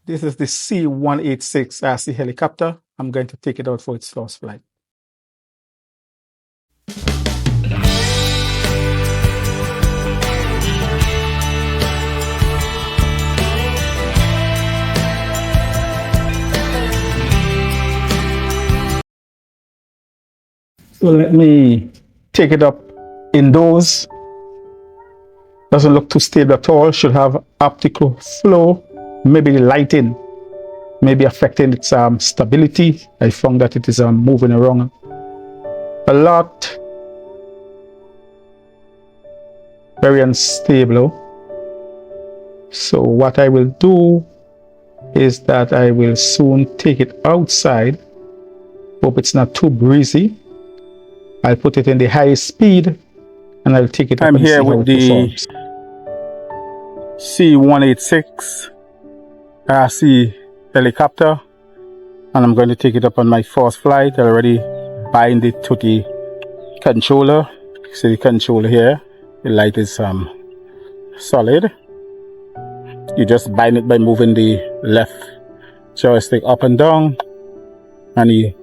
This is the C186 RC helicopter. I'm going to take it out for its first flight. So let me take it up indoors. Doesn't look too stable at all. Should have optical flow. Maybe the lighting may be affecting its stability. I found that it is moving around a lot. Very unstable. So what I will do is that I will soon take it outside. Hope it's not too breezy. I'll put it in the high speed and I'll take it up. I'm here with the C186 RC helicopter, and I'm going to take it up on my first flight. I already bind it to the controller. See the controller here, the light is solid. You just bind it by moving the left joystick up and down, and you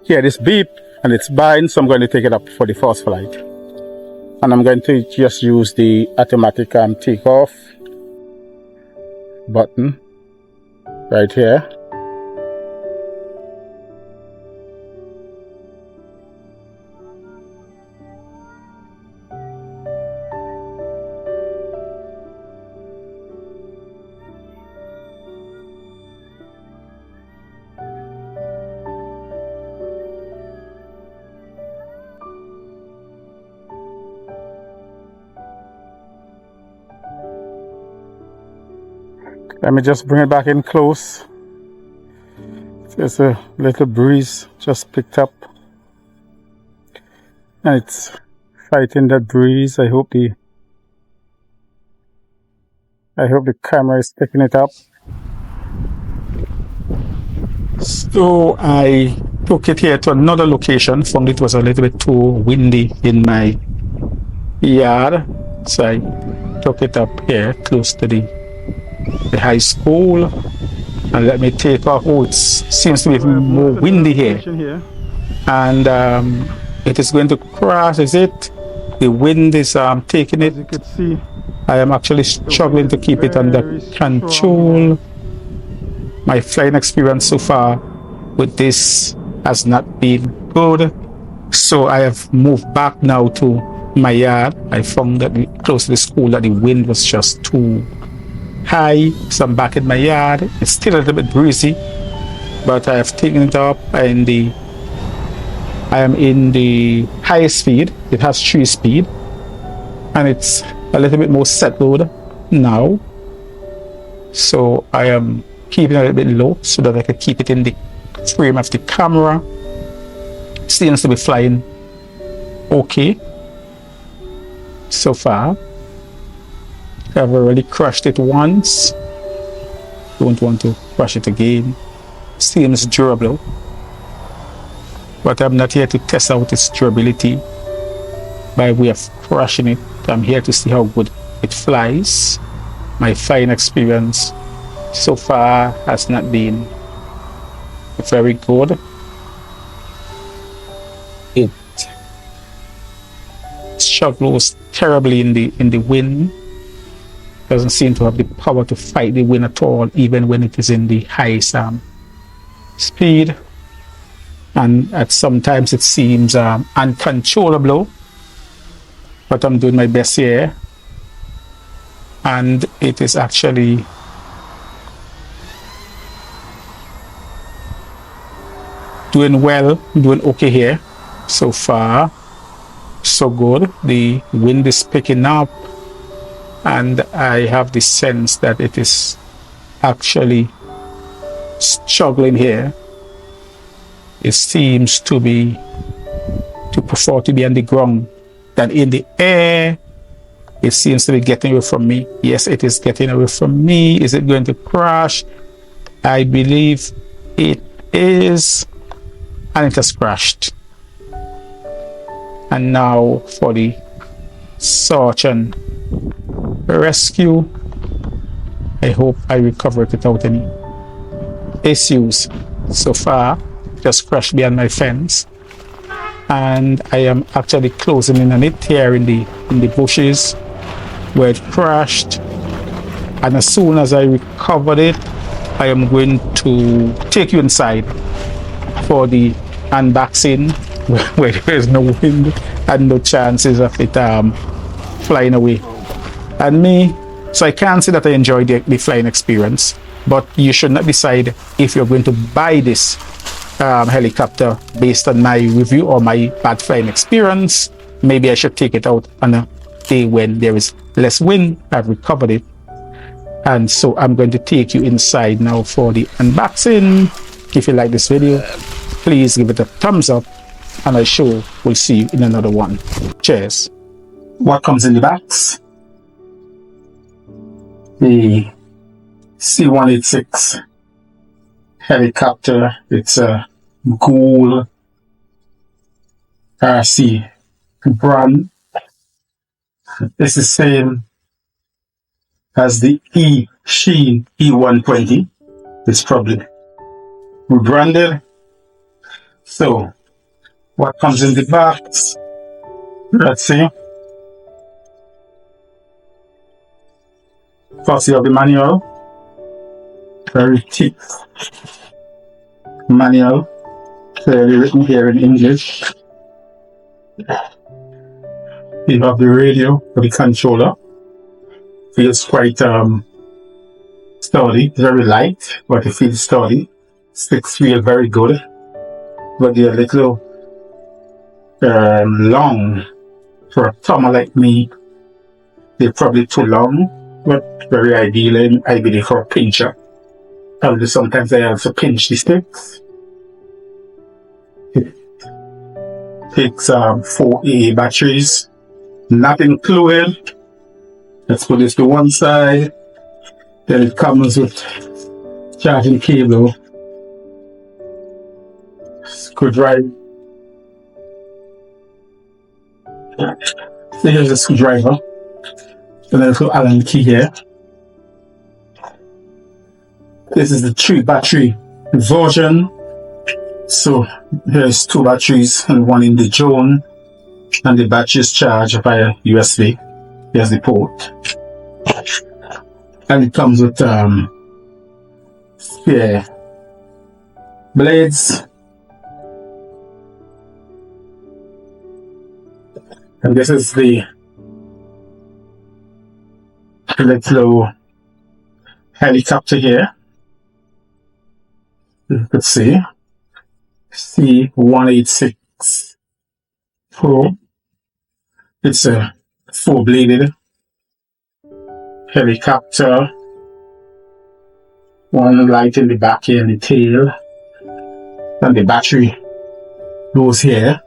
hear this beep and it's bind. So I'm going to take it up for the first flight, and I'm going to just use the automatic takeoff button right here. Let me just bring it back in close. There's a little breeze just picked up, and it's fighting that breeze. I hope the camera is picking it up. So I took it here to another location. Found it was a little bit too windy in my yard, so I took it up here close to the high school, and let me take off. Oh, it seems to be more windy here, and it is going to crash. Is it? The wind is taking it. As you can see, I am actually struggling to keep it under control. My flying experience so far with this has not been good, so I have moved back now to my yard. I found that close to the school that the wind was just too high, so I'm back in my yard. It's still a little bit breezy, but I have taken it up, and I am in the highest speed. It has 3 speed, and it's a little bit more settled now. So I am keeping it a little bit low so that I can keep it in the frame of the camera. It seems to be flying okay so far. I've already crashed it once. Don't want to crash it again. Seems durable, but I'm not here to test out its durability by way of crashing it. I'm here to see how good it flies. My flying experience so far has not been very good. It struggles terribly in the wind. Doesn't seem to have the power to fight the wind at all, even when it is in the highest speed. And at sometimes it seems uncontrollable, but I'm doing my best here, and it is actually doing well, doing okay here. So far, so good. The wind is picking up, and I have the sense that it is actually struggling here. It seems to prefer to be on the ground than in the air. It seems to be getting away from me. Yes, it is getting away from me. Is it going to crash? I believe it is, and it has crashed. And now for the search and rescue. I hope I recover it without any issues so far. Just crashed behind my fence, and I am actually closing in on it here in the bushes where it crashed. And as soon as I recovered it, I am going to take you inside for the unboxing where there is no wind and no chances of it flying away. And me, so I can't say that I enjoyed the flying experience, but you should not decide if you're going to buy this helicopter based on my review or my bad flying experience. Maybe I should take it out on a day when there is less wind. I've recovered it, and so I'm going to take you inside now for the unboxing. If you like this video, please give it a thumbs up, and I sure will see you in another one. Cheers. What comes in the box? The C186 helicopter. It's a gold RC brand. It's the same as the Sheen E120. It's probably rebranded. So what comes in the box? Let's see. First you have the manual. Very thick manual, clearly written here in English. You have the radio for the controller. Feels quite sturdy, very light, but it feels sturdy. Sticks feel very good, but they're a little long for a thumber like me. They're probably too long, but very ideal, I believe, for a pincher. Probably sometimes I have to pinch the sticks. It takes 4 AA batteries, not included. Let's put this to one side. Then it comes with charging cable, screwdriver. So here's the screwdriver. And then a little Allen key here. This is the 3 battery version. So here's 2 batteries and one in the drone, and the battery is charged via USB. Here's the port, and it comes with spare blades, and this is the little helicopter here. You could see C186 Pro. It's a 4-bladed helicopter. One light in the back here and the tail, and the battery goes here.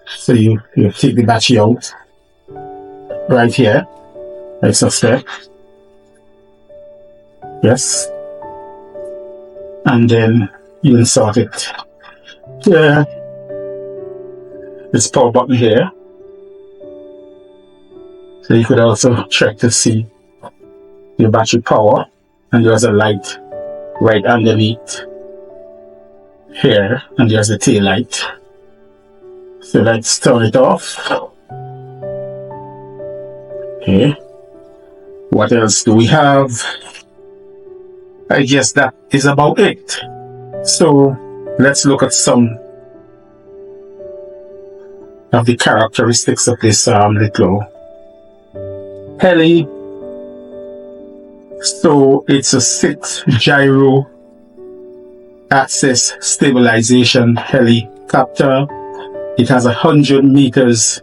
So you take the battery out right here. I suspect. Yes. And then you insert it here. This power button here. So you could also check to see your battery power, and there's a light right underneath here, and there's the tail light. So let's turn it off. Okay. What else do we have? I guess that is about it. So let's look at some of the characteristics of this little heli. So it's a 6 gyro axis stabilization helicopter. It has 100 meters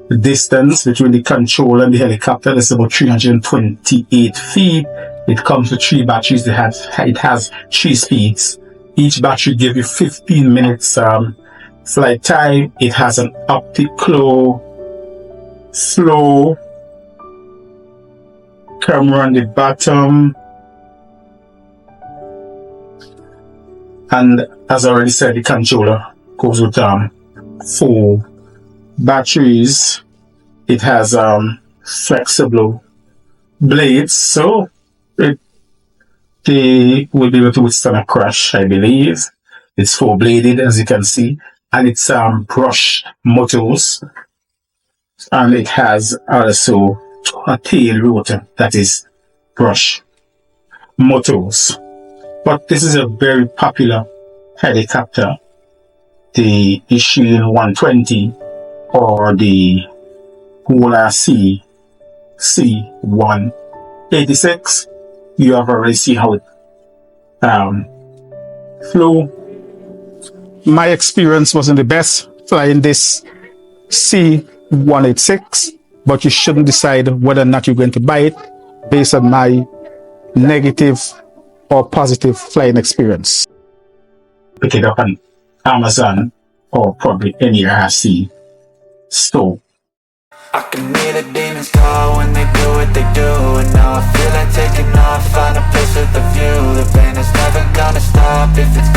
distance between the controller and the helicopter. That's about 328 feet. It comes with 3 batteries. It has 3 speeds. Each battery gives you 15 minutes flight time. It has an optical slow camera on the bottom, and as I already said, the controller goes with 4 batteries. It has flexible blades, so it they will be able to withstand a crash, I believe. It's four-bladed, as you can see, and it's brushed motors, and it has also a tail rotor that is brush motors. But this is a very popular helicopter, the issue 120 or the RC C186. You have already seen how it flew. My experience wasn't the best flying this C186, but you shouldn't decide whether or not you're going to buy it based on my negative or positive flying experience. Pick it up on Amazon or probably any RC store. I can hear the demons call when they do what they do, and now I feel like taking off, find a place with a view. The pain is never gonna stop if it's